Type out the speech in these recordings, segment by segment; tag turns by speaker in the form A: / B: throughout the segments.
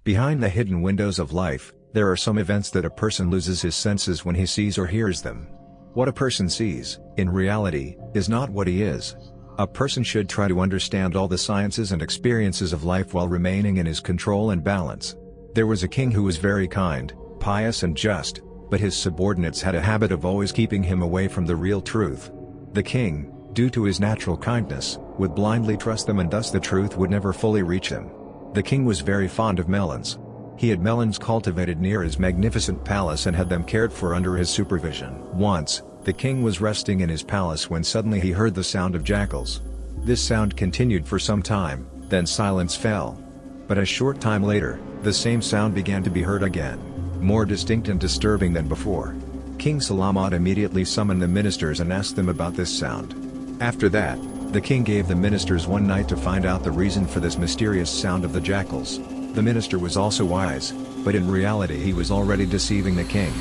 A: Behind the hidden windows of life, there are some events that a person loses his senses when he sees or hears them. What a person sees, in reality, is not what he is. A person should try to understand all the sciences and experiences of life while remaining in his control and balance. There was a king who was very kind, pious and just, but his subordinates had a habit of always keeping him away from the real truth. The king, due to his natural kindness, would blindly trust them, and thus the truth would never fully reach him. The king was very fond of melons. He had melons cultivated near his magnificent palace and had them cared for under his supervision. Once, the king was resting in his palace when suddenly he heard the sound of jackals. This sound continued for some time, then silence fell. But a short time later, the same sound began to be heard again, more distinct and disturbing than before. King Salamat immediately summoned the ministers and asked them about this sound. After that, the king gave the ministers one night to find out the reason for this mysterious sound of the jackals. The minister was also wise, but in reality he was already deceiving the king.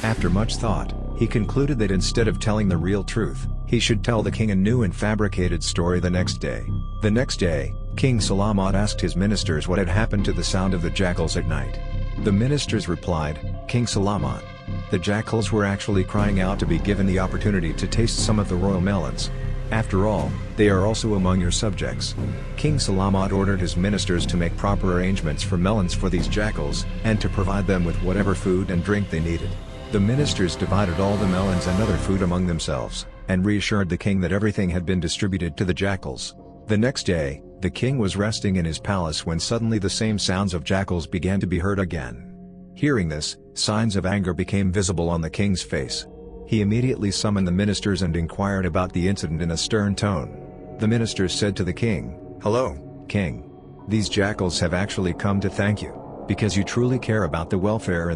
A: After much thought, he concluded that instead of telling the real truth, he should tell the king a new and fabricated story the next day. The next day, King Salamat asked his ministers what had happened to the sound of the jackals at night. The ministers replied, "King Salamat, the jackals were actually crying out to be given the opportunity to taste some of the royal melons. After all, they are also among your subjects." King Salamat ordered his ministers to make proper arrangements for melons for these jackals, and to provide them with whatever food and drink they needed. The ministers divided all the melons and other food among themselves, and reassured the king that everything had been distributed to the jackals. The next day, the king was resting in his palace when suddenly the same sounds of jackals began to be heard again. Hearing this, signs of anger became visible on the king's face. He immediately summoned the ministers and inquired about the incident in a stern tone. The ministers said to the king, "Hello, king. These jackals have actually come to thank you, because you truly care about the welfare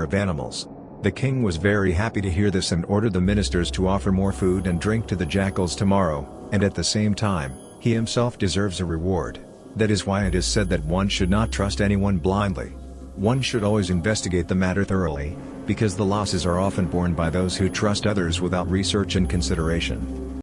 A: of animals." The king was very happy to hear this and ordered the ministers to offer more food and drink to the jackals tomorrow, and at the same time, he himself deserves a reward. That is why it is said that one should not trust anyone blindly. One should always investigate the matter thoroughly, because the losses are often borne by those who trust others without research and consideration.